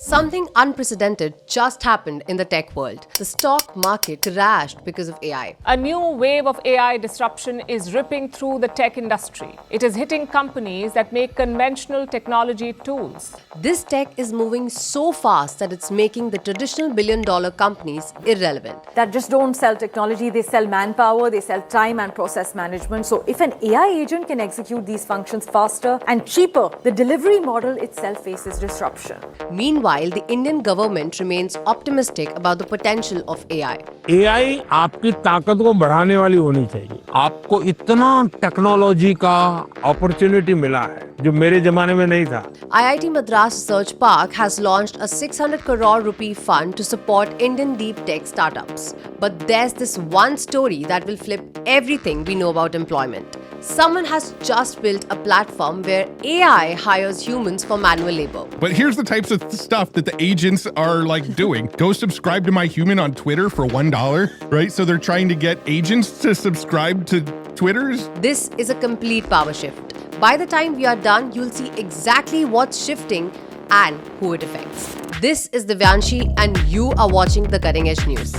Something unprecedented just happened in the tech world. The stock market crashed because of AI. A new wave of AI disruption is ripping through the tech industry. It is hitting companies that make conventional technology tools. This tech is moving so fast that it's making the traditional billion-dollar companies irrelevant. That just don't sell technology, they sell manpower, they sell time and process management. So if an AI agent can execute these functions faster and cheaper, the delivery model itself faces disruption. Meanwhile, the Indian government remains optimistic about the potential of AI. AI आपकी ताकत को बढ़ाने वाली होनी चाहिए। आपको इतना technology का अपॉर्चुनिटी मिला है जो मेरे जमाने में नहीं था। IIT Madras Research Park has launched a 600 crore rupee fund to support Indian deep tech startups. But there's this one story that will flip everything we know about employment. Someone has just built a platform where AI hires humans for manual labor. But here's the types of stuff that the agents are like doing. Go subscribe to my human on Twitter for $1, right? So they're trying to get agents to subscribe to Twitters. This is a complete power shift. By the time we are done, you'll see exactly what's shifting and who it affects. This is Divyanshi and you are watching The Cutting Edge News.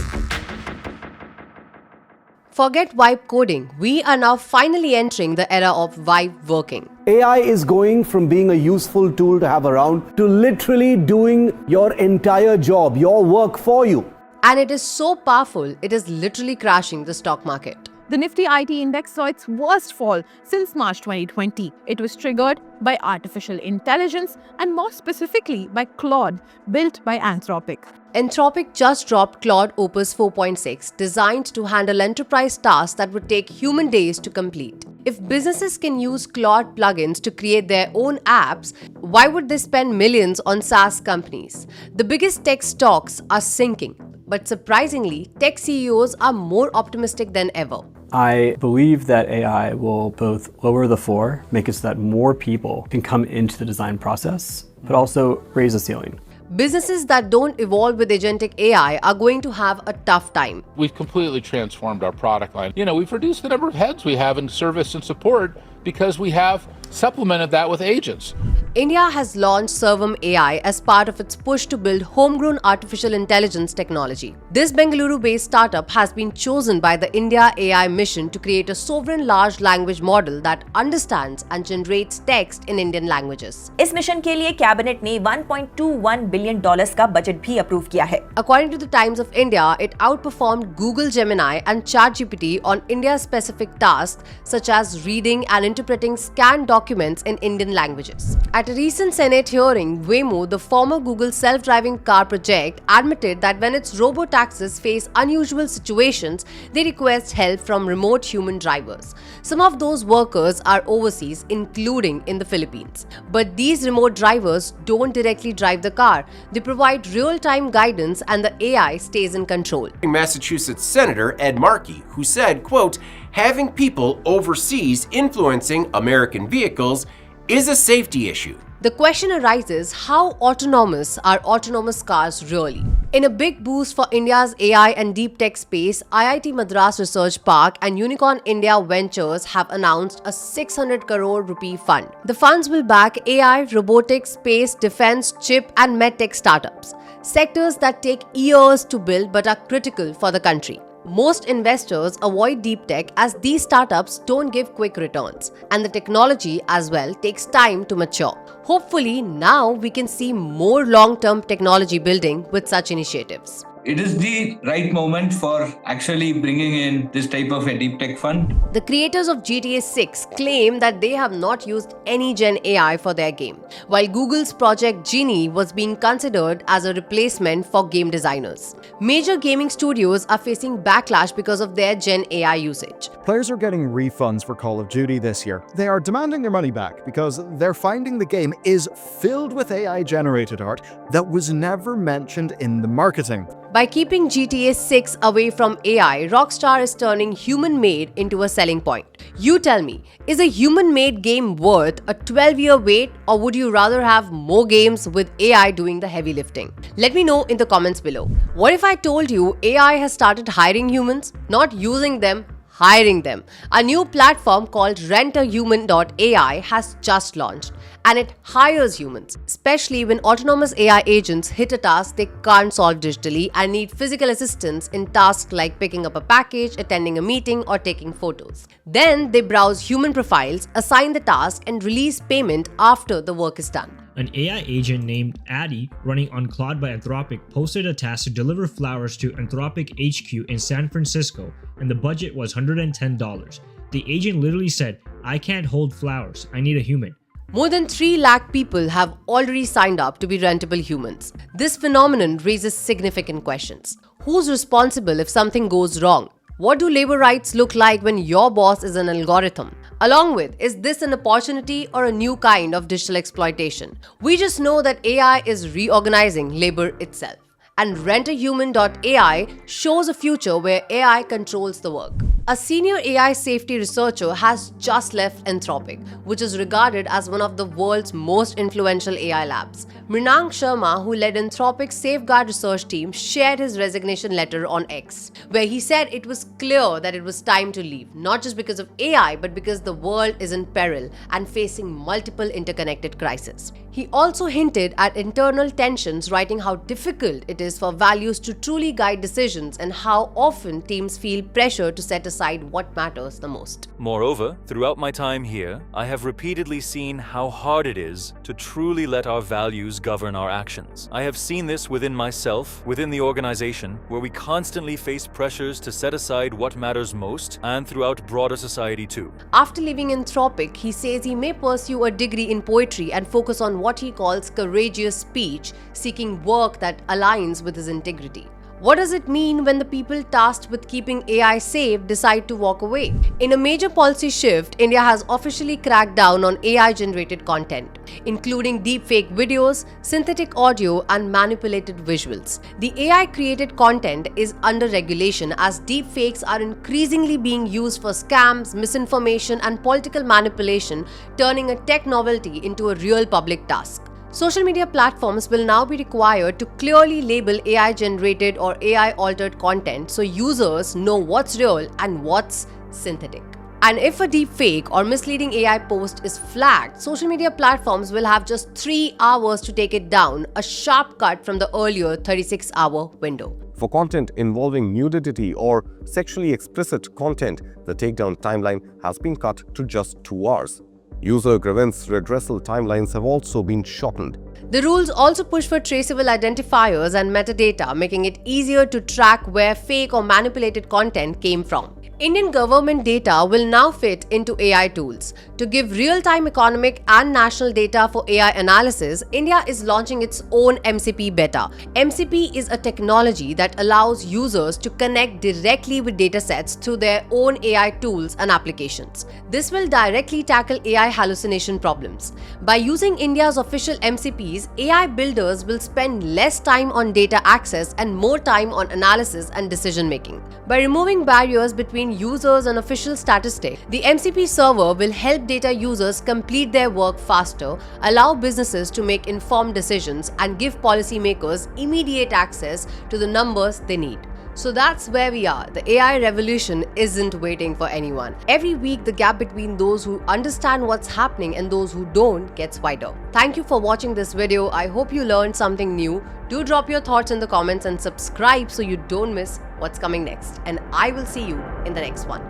Forget vibe coding. We are now finally entering the era of vibe working. AI is going from being a useful tool to have around to literally doing your entire job, your work for you. And it is so powerful, it is literally crashing the stock market. The Nifty IT index saw its worst fall since March 2020. It was triggered by artificial intelligence and more specifically by Claude, built by Anthropic. Anthropic just dropped Claude Opus 4.6, designed to handle enterprise tasks that would take human days to complete. If businesses can use Claude plugins to create their own apps, why would they spend millions on SaaS companies? The biggest tech stocks are sinking, but surprisingly, tech CEOs are more optimistic than ever. I believe that AI will both lower the floor, make it so that more people can come into the design process, but also raise the ceiling. Businesses that don't evolve with agentic AI are going to have a tough time. We've completely transformed our product line. We've reduced the number of heads we have in service and support because we have supplemented that with agents. India has launched Sarvam AI as part of its push to build homegrown artificial intelligence technology. This Bengaluru-based startup has been chosen by the India AI mission to create a sovereign large language model that understands and generates text in Indian languages. इस mission के लिए cabinet ने $1.21 billion का budget भी approve किया है. According to the Times of India, it outperformed Google Gemini and ChatGPT on India-specific tasks such as reading and interpreting scanned documents in Indian languages. At a recent Senate hearing, Waymo, the former Google self-driving car project, admitted that when its Robo taxis face unusual situations, they request help from remote human drivers. Some of those workers are overseas, including in the Philippines. But these remote drivers don't directly drive the car. They provide real-time guidance and the AI stays in control. Massachusetts Senator Ed Markey, who said, quote, "Having people overseas influencing American vehicles is a safety issue." The question arises, how autonomous are autonomous cars really? In a big boost for India's AI and deep tech space, IIT Madras Research Park and Unicorn India Ventures have announced a 600 crore rupee fund. The funds will back AI, robotics, space, defense, chip and medtech startups, sectors that take years to build but are critical for the country. Most investors avoid deep tech as these startups don't give quick returns, and the technology as well takes time to mature. Hopefully, now we can see more long-term technology building with such initiatives. It is the right moment for actually bringing in this type of a deep tech fund. The creators of GTA 6 claim that they have not used any Gen AI for their game, while Google's Project Genie was being considered as a replacement for game designers. Major gaming studios are facing backlash because of their Gen AI usage. Players are getting refunds for Call of Duty this year. They are demanding their money back because they're finding the game is filled with AI-generated art that was never mentioned in the marketing. By keeping GTA 6 away from AI, Rockstar is turning human-made into a selling point. You tell me, is a human-made game worth a 12-year wait, or would you rather have more games with AI doing the heavy lifting? Let me know in the comments below. What if I told you AI has started hiring humans, not using them, hiring them? A new platform called rentahuman.ai has just launched. and it hires humans, especially when autonomous AI agents hit a task they can't solve digitally and need physical assistance in tasks like picking up a package, attending a meeting, or taking photos. Then they browse human profiles, assign the task, and release payment after the work is done. An AI agent named Addy, running on Claude by Anthropic, posted a task to deliver flowers to Anthropic HQ in San Francisco, and the budget was $110. The agent literally said, "I can't hold flowers, I need a human." More than 3 lakh people have already signed up to be rentable humans. This phenomenon raises significant questions. Who's responsible if something goes wrong? What do labor rights look like when your boss is an algorithm? Along with, is this an opportunity or a new kind of digital exploitation? We just know that AI is reorganizing labor itself. And rentahuman.ai shows a future where AI controls the work. A senior AI safety researcher has just left Anthropic, which is regarded as one of the world's most influential AI labs. Mrinang Sharma, who led Anthropic's safeguard research team, shared his resignation letter on X, where he said it was clear that it was time to leave, not just because of AI, but because the world is in peril and facing multiple interconnected crises. He also hinted at internal tensions, writing how difficult it is for values to truly guide decisions and how often teams feel pressure to set aside what matters the most. Moreover, throughout my time here, I have repeatedly seen how hard it is to truly let our values govern our actions. I have seen this within myself, within the organization, where we constantly face pressures to set aside what matters most, and throughout broader society too. After leaving Anthropic, he says he may pursue a degree in poetry and focus on what he calls courageous speech, seeking work that aligns with his integrity. What does it mean when the people tasked with keeping AI safe decide to walk away? In a major policy shift, India has officially cracked down on AI-generated content, including deepfake videos, synthetic audio, and manipulated visuals. The AI-created content is under regulation as deepfakes are increasingly being used for scams, misinformation, and political manipulation, turning a tech novelty into a real public task. Social media platforms will now be required to clearly label AI-generated or AI-altered content so users know what's real and what's synthetic. And if a deepfake or misleading AI post is flagged, social media platforms will have just 3 hours to take it down, a sharp cut from the earlier 36-hour window. For content involving nudity or sexually explicit content, the takedown timeline has been cut to just 2 hours. User grievance redressal timelines have also been shortened. The rules also push for traceable identifiers and metadata, making it easier to track where fake or manipulated content came from. Indian government data will now fit into AI tools. To give real-time economic and national data for AI analysis, India is launching its own MCP beta. MCP is a technology that allows users to connect directly with datasets through their own AI tools and applications. This will directly tackle AI hallucination problems. By using India's official MCPs, AI builders will spend less time on data access and more time on analysis and decision-making. By removing barriers between users and official statistics, the MCP server will help data users complete their work faster, allow businesses to make informed decisions, and give policymakers immediate access to the numbers they need. So that's where we are. The AI revolution isn't waiting for anyone. Every week, the gap between those who understand what's happening and those who don't gets wider. Thank you for watching this video. I hope you learned something new. Do drop your thoughts in the comments and subscribe so you don't miss what's coming next. And I will see you in the next one.